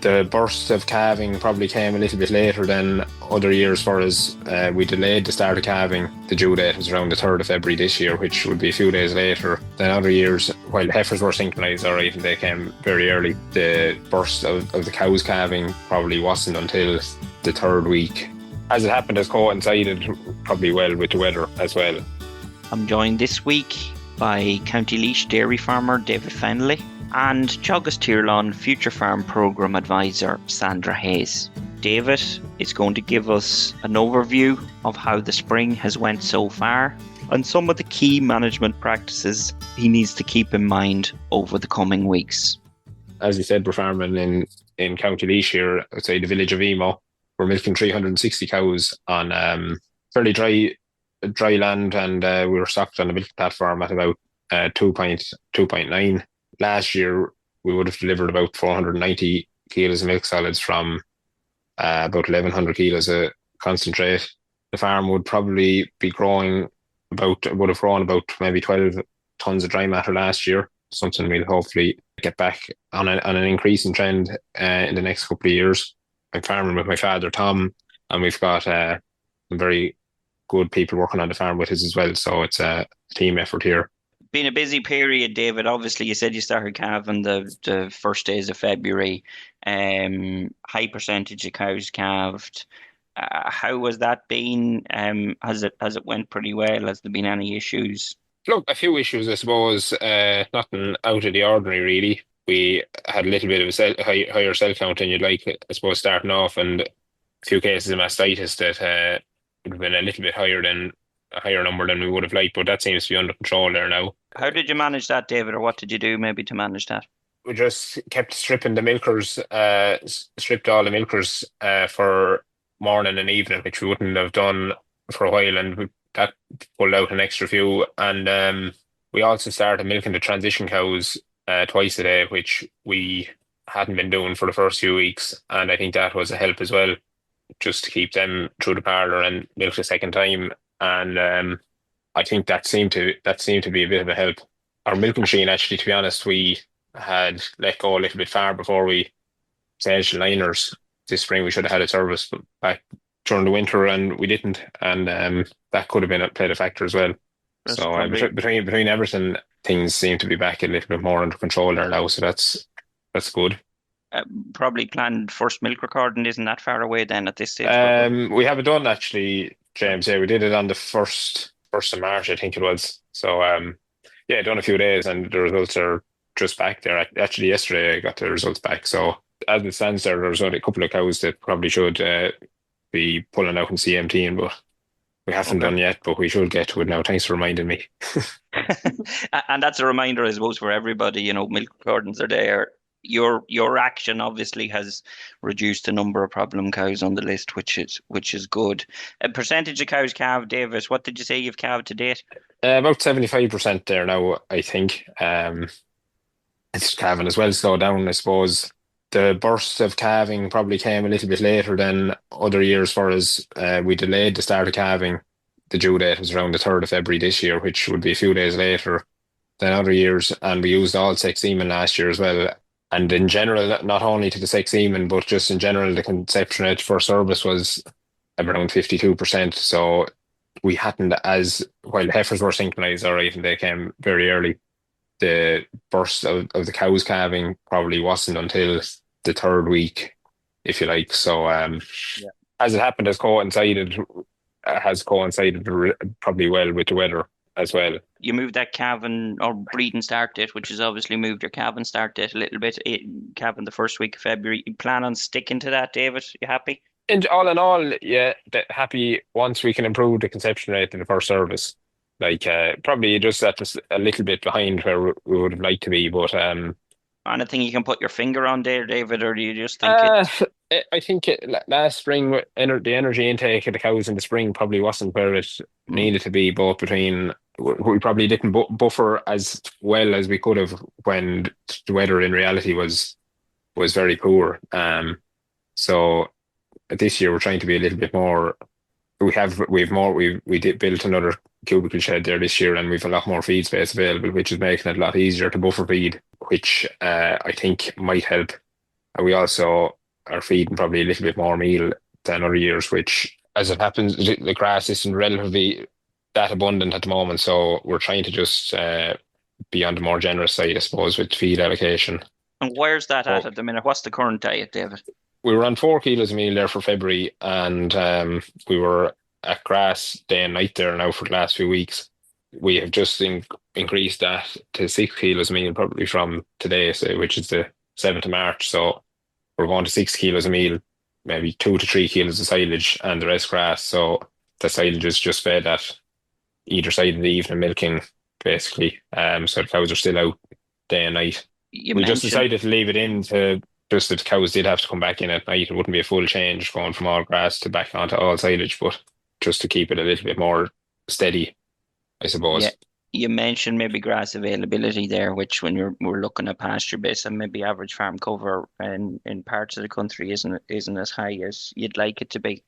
The burst of calving probably came a little bit later than other years, for us. We delayed the start of calving. The due date was around the 3rd of February this year, which would be a few days later than other years. While the heifers were synchronised alright and they came very early, the burst of the cows calving probably wasn't until the 3rd week. As it happened, has coincided probably well with the weather as well. I'm joined this week by County Laois dairy farmer David Fennelly and Teagasc Tírlan Future Farm Programme Advisor Sandra Hayes. David is going to give us an overview of how the spring has went so far and some of the key management practices he needs to keep in mind over the coming weeks. As you said, we're farming in County Laois here, I'd say the village of Emo. We're milking 360 cows on fairly dry land, and we were stocked on the milk platform at about 2.9. Last year, we would have delivered about 490 kilos of milk solids from about 1,100 kilos of concentrate. The farm would probably be would have grown about maybe 12 tonnes of dry matter last year, something we'll hopefully get back on an increasing trend in the next couple of years. I'm farming with my father, Tom, and we've got some very good people working on the farm with us as well, so it's a team effort here. Been a busy period, David. Obviously, you said you started calving the first days of February. High percentage of cows calved. How has that been? Has it went pretty well? Has there been any issues? Look, a few issues, I suppose. Nothing out of the ordinary, really. We had a little bit of a higher cell count than you'd like, I suppose, starting off, and a few cases of mastitis that would have been a little bit higher number than we would have liked, but that seems to be under control there now. How did you manage that, David, or what did you do maybe to manage that? We just kept stripping the milkers, stripped all the milkers for morning and evening, which we wouldn't have done for a while, and that pulled out an extra few. And we also started milking the transition cows twice a day, which we hadn't been doing for the first few weeks, and I think that was a help as well, just to keep them through the parlour and milk the second time. And I think that seemed to be a bit of a help. Our milking machine, actually, to be honest, we had let go a little bit far before we changed the liners. This spring we should have had it serviced back during the winter, and we didn't, and that could have played a factor as well. That's so between everything, things seem to be back a little bit more under control there now, so that's good. Probably planned first milk recording isn't that far away then at this stage? We have it done, actually, James. Yeah, we did it on the 1st of March, I think it was. So yeah, done a few days, and the results are just back there. Actually, yesterday I got the results back. So as it stands there's only a couple of cows that probably should be pulling out and CMTing, but we haven't done yet, but we should get to it now. Thanks for reminding me. And that's a reminder, I suppose, for everybody. Milk recordings are there. Your action obviously has reduced the number of problem cows on the list, which is good. A percentage of cows calved, Davis, what did you say you've calved to date? About 75% there now, I think. It's calving as well slowed down, I suppose. The burst of calving probably came a little bit later than other years, for us. We delayed the start of calving. The due date was around the 3rd of February this year, which would be a few days later than other years, and we used all sex semen last year as well. And in general, not only to the sex semen, but just in general, the conception rate for service was around 52%. So we hadn't, while the heifers were synchronised alright and they came very early, the burst of the cows calving probably wasn't until the 3rd week, if you like. So as it happened, has coincided probably well with the weather as well. You moved that calving or breeding start date, which has obviously moved your calving start date a little bit. Calving the 1st week of February. You plan on sticking to that, David? You happy? All in all, yeah, happy once we can improve the conception rate in the first service. Like probably just a little bit behind where we would have liked to be, but anything you can put your finger on there, David, or do you just think I think last spring the energy intake of the cows in the spring probably wasn't where it needed to be, both between we probably didn't buffer as well as we could have when the weather in reality was very poor. So this year we're trying to be a little bit more. We did build another cubicle shed there this year, and we've a lot more feed space available, which is making it a lot easier to buffer feed, which I think might help. And we also are feeding probably a little bit more meal than other years, which, as it happens, the grass isn't relatively that abundant at the moment. So we're trying to just be on the more generous side, I suppose, with feed allocation. And where's that So at the minute? What's the current diet, David? we were on 4 kilos a meal there for February, and we were at grass day and night there now for the last few weeks. We have just increased that to 6 kilos a meal probably from today, so, which is the 7th of March. So we're going to 6 kilos a meal, maybe 2 to 3 kilos of silage and the rest grass. So the silage is just fed at either side of the evening milking, basically. So the cows are still out day and night. You We just mentioned decided to leave it in to just if the cows did have to come back in at night, it wouldn't be a full change going from all grass to back onto all silage, but just to keep it a little bit more steady, I Yeah, suppose. you mentioned maybe grass availability there, which when we're looking at pasture base and maybe average farm cover in parts of the country isn't as high as you'd like it to be.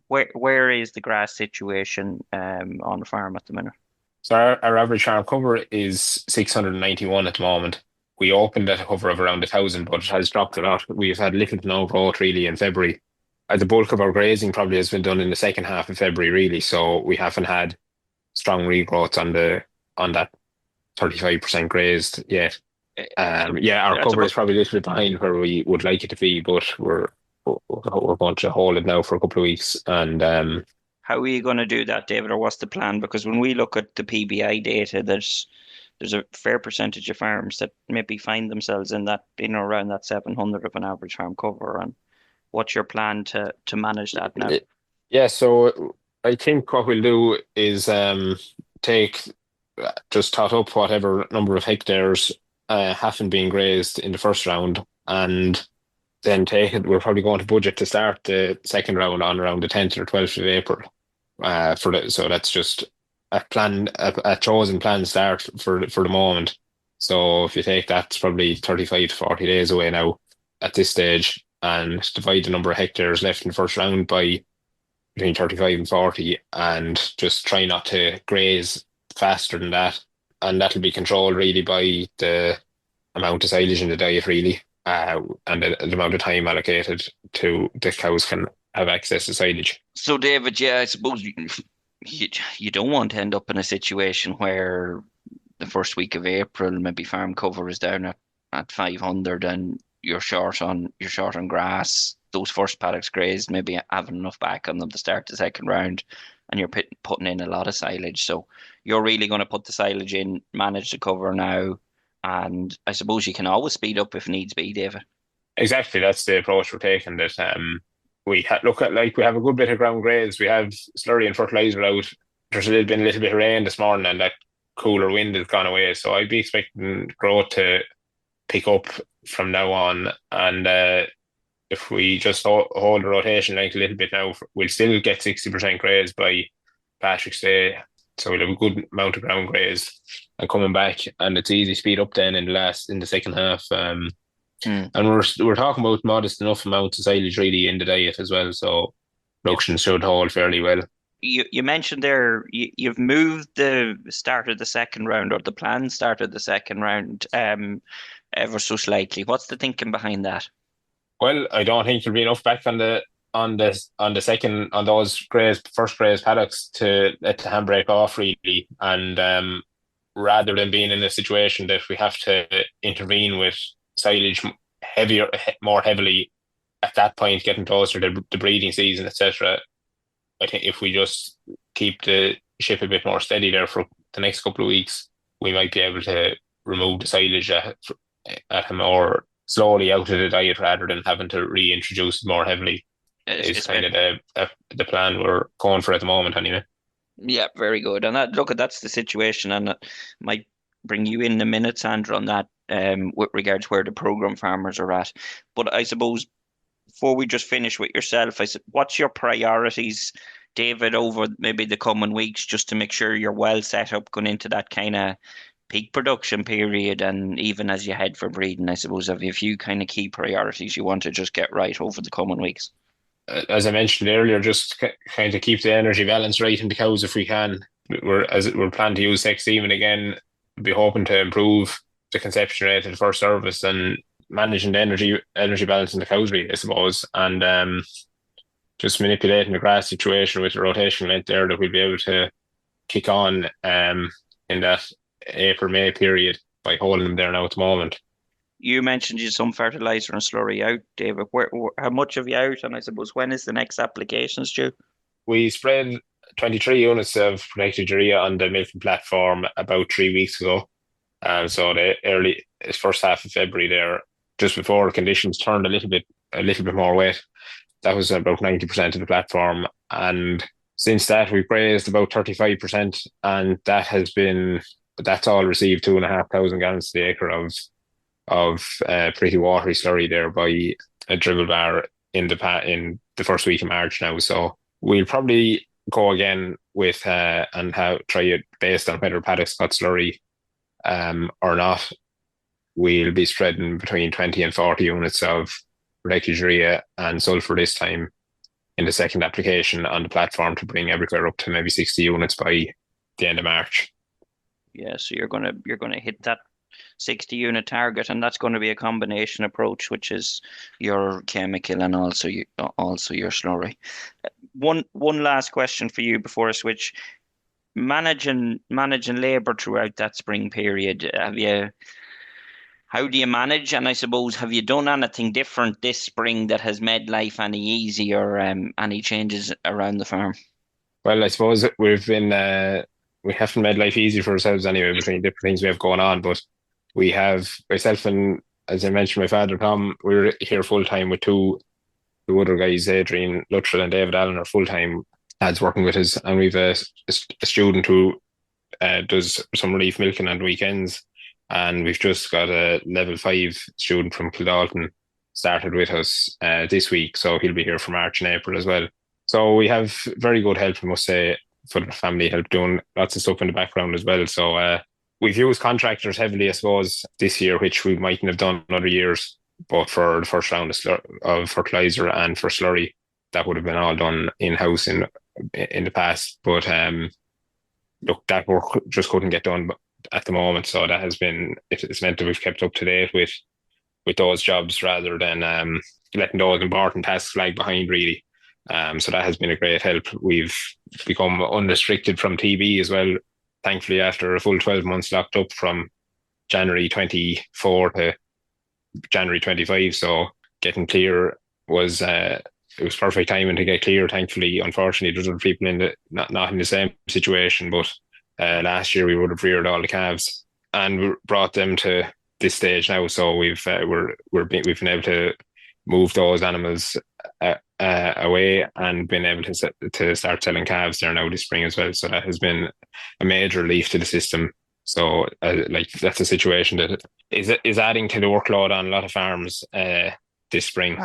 Where is the grass situation on the farm at the minute? So our average farm cover is 691 at the moment. We opened at a cover of around 1,000, but it has dropped a lot. We've had little to no growth really in February. The bulk of our grazing probably has been done in the second half of February, really. So we haven't had strong regrowth on that 35% grazed yet. So Yeah, our that's cover about is probably a little bit behind where we would like it to be, but we're going to hold it now for a couple of weeks, and how are you going to do that, David, or what's the plan? Because when we look at the PBI data, there's a fair percentage of farms that maybe find themselves in or around that 700 of an average farm cover. And what's your plan to manage that now? yeah. So I think what we'll do is take just tot up whatever number of hectares haven't been grazed in the first round, and then take it. We're probably going to budget to start the second round on around the 10th or 12th of April. So that's just a chosen planned start for the moment. So if you take that, it's probably 35 to 40 days away now at this stage, and divide the number of hectares left in the first round by between 35 and 40, and just try not to graze faster than that. And that'll be controlled really by the amount of silage in the diet, really, and the amount of time allocated to the cows can have access to silage. So, David, yeah, I suppose you don't want to end up in a situation where the first week of April, maybe farm cover is down at 500 and you're short on grass. Those first paddocks grazed, maybe having enough back on them to start the second round, and you're putting in a lot of silage. So you're really going to put the silage in, manage the cover now, and I suppose you can always speed up if needs be, David. Exactly, that's the approach we're taking. That look at like we have a good bit of ground graze. We have slurry and fertilizer out. There's been a little bit of rain this morning, and that cooler wind has gone away. So I'd be expecting growth to pick up from now on. And if we just hold the rotation like a little bit now, we'll still get 60% graze by Patrick's Day. So we'll have a good amount of ground graze and coming back, and it's easy speed up then in the second half. Hmm. And we're talking about modest enough amounts of silage really in the diet as well, so production should hold fairly well. You mentioned there you've moved the start of the second round or the planned start of the second round ever so slightly. What's the thinking behind that? Well, I don't think there'll be enough back on the second on those first grazed paddocks to let the handbrake off really, and rather than being in a situation that we have to intervene with silage more heavily at that point, getting closer to the breeding season, etc. I think if we just keep the ship a bit more steady there for the next couple of weeks, we might be able to remove the silage at a more slowly out of the diet rather than having to reintroduce it more heavily. Is It's kind of the plan we're going for at the moment, anyway. Yeah, very good. And that's the situation, and it might bring you in a minute, Sandra, on that with regards where the program farmers are at. But I suppose before we just finish with yourself, I said, what's your priorities, David, over maybe the coming weeks, just to make sure you're well set up going into that kind of peak production period, and even as you head for breeding, I suppose have you a few kind of key priorities you want to just get right over the coming weeks? As I mentioned earlier, just kind of keep the energy balance right in the cows if we can. We're planning to use sex semen again. Be hoping to improve the conception rate of the first service and managing the energy balance in the cows, really, I suppose, and just manipulating the grass situation with the rotation length there that we'll be able to kick on in that April May period by holding them there now at the moment. You mentioned you some fertilizer and slurry out, David. How much have you out? And I suppose when is the next applications due? We spread 23 units of protected urea on the milking platform about 3 weeks ago. So the first half of February there, just before conditions turned a little bit more wet, that was about 90% of the platform. And since that, we've grazed about 35%, and that's all received 2,500 gallons to the acre of pretty watery slurry there by a dribble bar in the first week of March now. So we'll probably go again with try it based on whether paddocks got slurry or not. We'll be spreading between 20 and 40 units of protected urea and sulfur this time in the second application on the platform to bring everywhere up to maybe 60 units by the end of March. Yeah, so you're gonna hit that 60 unit target, and that's going to be a combination approach, which is your chemical and also your slurry. One last question for you before I switch. Managing labour throughout that spring period, how do you manage? And I suppose, have you done anything different this spring that has made life any easier, any changes around the farm? Well, I suppose we haven't made life easy for ourselves anyway between different things we have going on, but we have, myself and, as I mentioned, my father Tom, we're here full time with the other guys, Adrian Luttrell and David Allen, are full time lads working with us, and we've a student who does some relief milking on weekends, and we've just got a level 5 student from Kildalton started with us this week, so he'll be here for March and April as well. So we have very good help, I must say, for the family help, doing lots of stuff in the background as well. So we've used contractors heavily, I suppose, this year, which we mightn't have done in other years, but for the first round of fertilizer and for slurry, that would have been all done in-house in the past. But look, that work just couldn't get done at the moment, so that has been, it's meant that we've kept up to date with those jobs rather than letting those important tasks lag behind, really. So that has been a great help. We've become unrestricted from TB as well, thankfully, after a full 12 months locked up from January 24 to January 25. So getting clear was it was perfect timing to get clear. Thankfully, unfortunately, there's other people not in the same situation, but last year we would have reared all the calves and we brought them to this stage now. So we've been able to move those animals away and been able to start selling calves there now this spring as well. So that has been a major relief to the system. So that's a situation that is adding to the workload on a lot of farms this spring.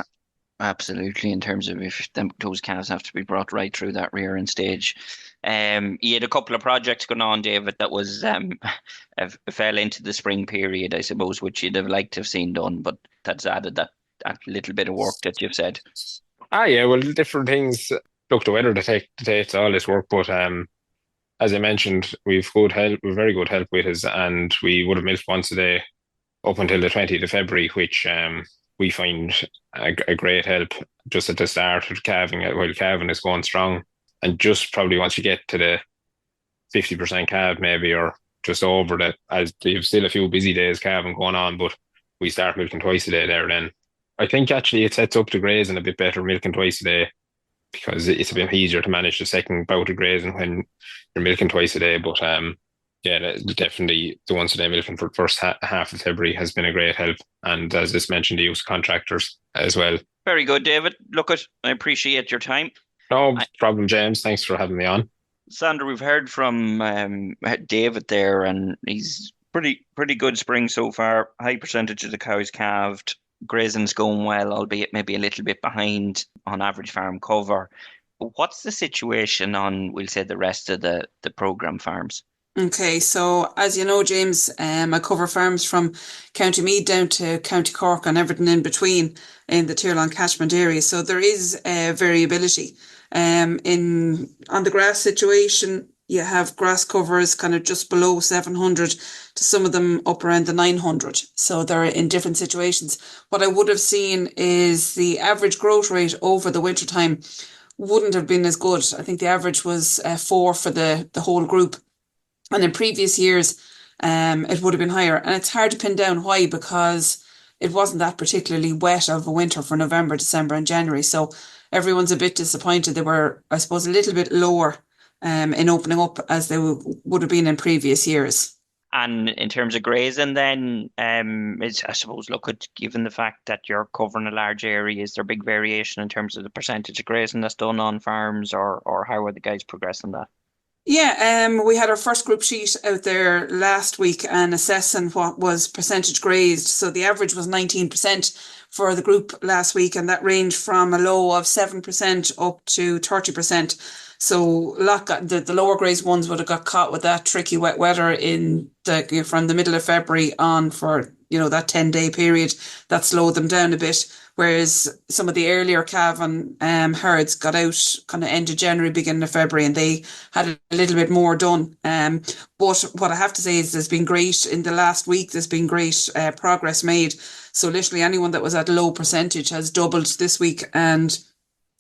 Absolutely, in terms of if those calves have to be brought right through that rearing stage. You had a couple of projects going on, David, that was fell into the spring period, I suppose, which you'd have liked to have seen done, but that's added that little bit of work that you've said. Yeah, well, different things. Look, the weather dictates all this work, but as I mentioned, we've very good help with us, and we would have milked once a day up until the 20th of February, which we find a great help just at the start of calving, while calving is going strong. And just probably once you get to the 50% calve maybe, or just over that, as you've still a few busy days calving going on, but we start milking twice a day there then. I think actually it sets up the grazing a bit better, milking twice a day, because it's a bit easier to manage the second bout of grazing when you're milking twice a day. But yeah, definitely the once a day milking for the first half of February has been a great help. And as just mentioned, the use of contractors as well. Very good, David. I appreciate your time. No problem, James. Thanks for having me on. Sandra, we've heard from David there, and he's pretty good spring so far. High percentage of the cows calved. Grazing's going well, albeit maybe a little bit behind on average farm cover. What's the situation on, we'll say, the rest of the programme farms? Okay, so as you know, James, I cover farms from County Meath down to County Cork and everything in between in the Tírlan catchment area. So there is variability on the grass situation. You have grass covers kind of just below 700 to some of them up around the 900. So they're in different situations. What I would have seen is the average growth rate over the winter time wouldn't have been as good. I think the average was 4 for the whole group. And in previous years, it would have been higher. And it's hard to pin down why, because it wasn't that particularly wet of a winter for November, December, and January. So everyone's a bit disappointed. They were, I suppose, a little bit lower in opening up as they would have been in previous years. And in terms of grazing, then, I suppose, look at given the fact that you're covering a large area, is there big variation in terms of the percentage of grazing that's done on farms, or how are the guys progressing that? Yeah, we had our first group sheet out there last week and assessing what was percentage grazed. So the average was 19% for the group last week, and that ranged from a low of 7% up to 30%. So the lower grazed ones would have got caught with that tricky wet weather from the middle of February on for that 10-day period. That slowed them down a bit. Whereas some of the earlier calving herds got out kind of end of January, beginning of February, and they had a little bit more done. But what I have to say is there's been great in the last week. There's been great progress made. So literally anyone that was at low percentage has doubled this week, and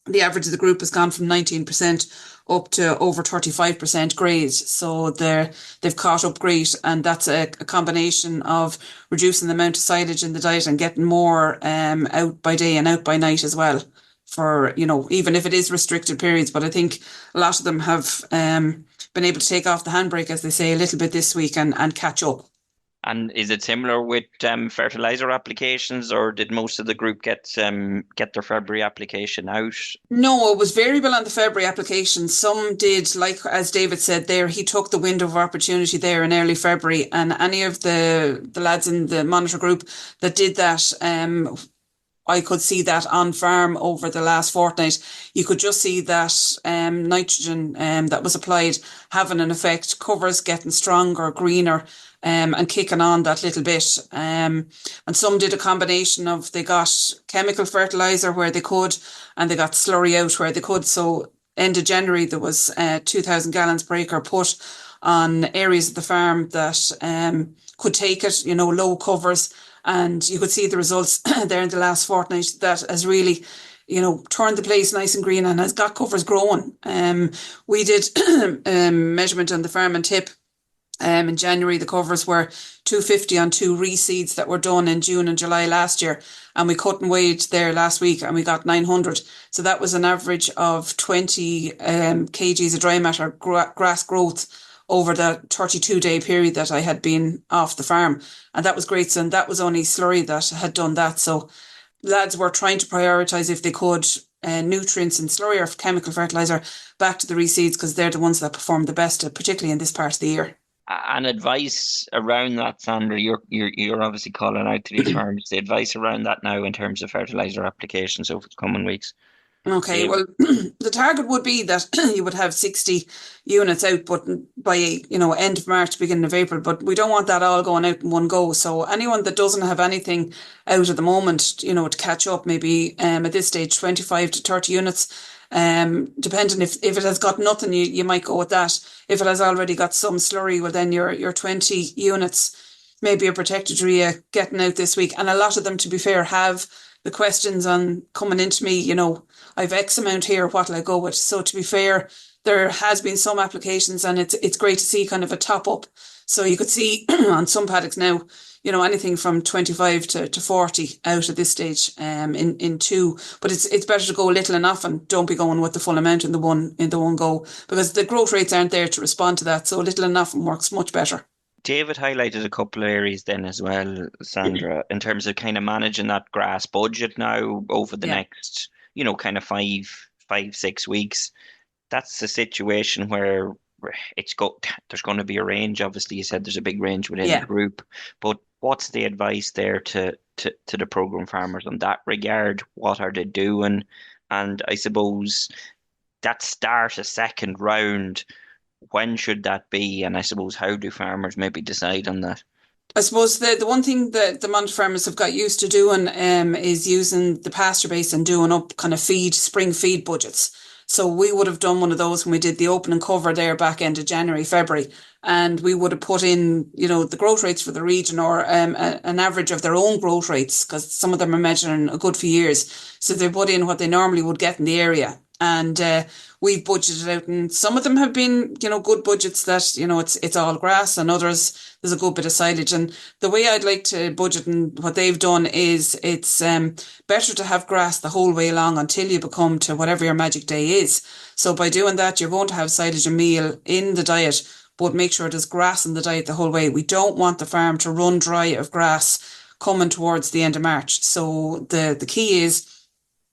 the average of the group has gone from 19% up to over 35% grazed. So they've caught up great, and that's a combination of reducing the amount of silage in the diet and getting more out by day and out by night as well, for even if it is restricted periods. But I think a lot of them have been able to take off the handbrake, as they say, a little bit this week and catch up. And is it similar with fertilizer applications, or did most of the group get their February application out? No, it was variable on the February application. Some did, like as David said there, he took the window of opportunity there in early February, and any of the lads in the monitor group that did that, I could see that on farm over the last fortnight. You could just see that nitrogen that was applied having an effect, covers getting stronger, greener, and kicking on that little bit. And some did a combination of, they got chemical fertilizer where they could, and they got slurry out where they could. So end of January, there was 2,000 gallons per acre put on areas of the farm that could take it, low covers. And you could see the results there in the last fortnight. That has really, turned the place nice and green and has got covers growing. We did measurement on the farm and tip. In January, the covers were 250 on 2 reseeds that were done in June and July last year. And we cut and weighed there last week and we got 900. So that was an average of 20 kgs of dry matter grass growth over the 32-day period that I had been off the farm. And that was great. And that was only slurry that had done that. So lads were trying to prioritise, if they could, nutrients and slurry or chemical fertiliser back to the reseeds, because they're the ones that perform the best, particularly in this part of the year. And advice around that, Sandra, you're obviously calling out to these farms. The advice around that now in terms of fertiliser applications over the coming weeks. Okay, well, the target would be that you would have 60 units out, but by end of March, beginning of April. But we don't want that all going out in one go. So anyone that doesn't have anything out at the moment, to catch up, maybe at this stage 25 to 30 units. Depending if it has got nothing, you might go with that. If it has already got some slurry, well then your 20 units, maybe a protected urea getting out this week. And a lot of them, to be fair, have the questions on coming into me, I've X amount here, what'll I go with? So to be fair, there has been some applications, and it's great to see kind of a top up. So you could see on some paddocks now, anything from 25 to 40 out at this stage in 2. But it's better to go little and often. Don't be going with the full amount in the one go, because the growth rates aren't there to respond to that. So little and often works much better. David highlighted a couple of areas then as well, Sandra, in terms of kind of managing that grass budget now over the next, kind of 5-6 weeks. That's a situation where there's going to be a range. Obviously, you said there's a big range within the group, but what's the advice there to the program farmers on that regard? What are they doing? And I suppose that start a second round, when should that be? And I suppose how do farmers maybe decide on that? I suppose the one thing that the monitor farmers have got used to doing is using the pasture base and doing up kind of spring feed budgets. So we would have done one of those when we did the opening cover there back end of January, February. And we would have put in, the growth rates for the region, or an average of their own growth rates, because some of them are measuring a good few years. So they put in what they normally would get in the area. And we've budgeted out, and some of them have been, good budgets that, it's all grass, and others there's a good bit of silage. And the way I'd like to budget and what they've done is it's better to have grass the whole way along until you become to whatever your magic day is. So by doing that, you're going to have silage and meal in the diet, but make sure there's grass in the diet the whole way. We don't want the farm to run dry of grass coming towards the end of March. So the key is,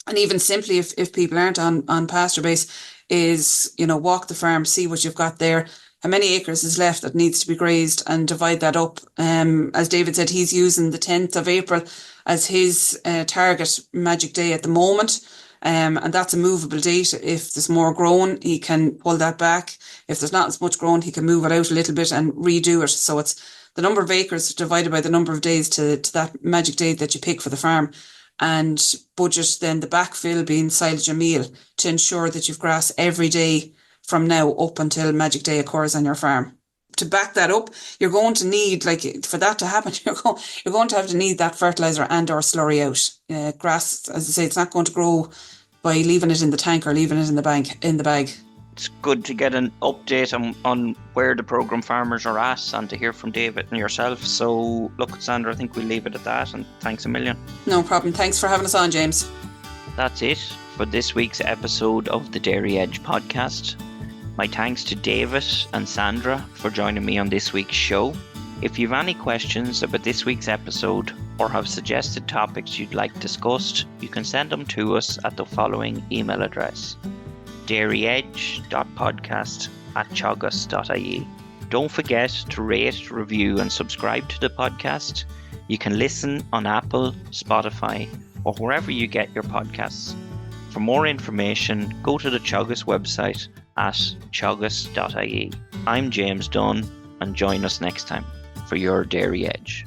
and even simply if people aren't on pasture base, is, walk the farm, see what you've got there, how many acres is left that needs to be grazed, and divide that up. As David said, he's using the 10th of April as his target magic day at the moment. And that's a movable date. If there's more grown, he can pull that back. If there's not as much grown, he can move it out a little bit and redo it. So it's the number of acres divided by the number of days to that magic day that you pick for the farm. And budget then the backfill being silage and meal to ensure that you've grass every day from now up until magic day occurs on your farm. To back that up, you're going to need, for that to happen, you're going to have to need that fertilizer and or slurry out. Grass, as I say, it's not going to grow by leaving it in the tank or leaving it in the bag. It's good to get an update on where the programme farmers are at, and to hear from David and yourself. So look, Sandra, I think we'll leave it at that, and thanks a million. No problem. Thanks for having us on, James. That's it for this week's episode of the Dairy Edge podcast. My thanks to David and Sandra for joining me on this week's show. If you have any questions about this week's episode or have suggested topics you'd like discussed, you can send them to us at the following email address: dairyedge.podcast@teagasc.ie. Don't forget to rate, review and subscribe to the podcast. You can listen on Apple, Spotify or wherever you get your podcasts. For more information, go to the Teagasc website at teagasc.ie. I'm James Dunne, and join us next time for your Dairy Edge.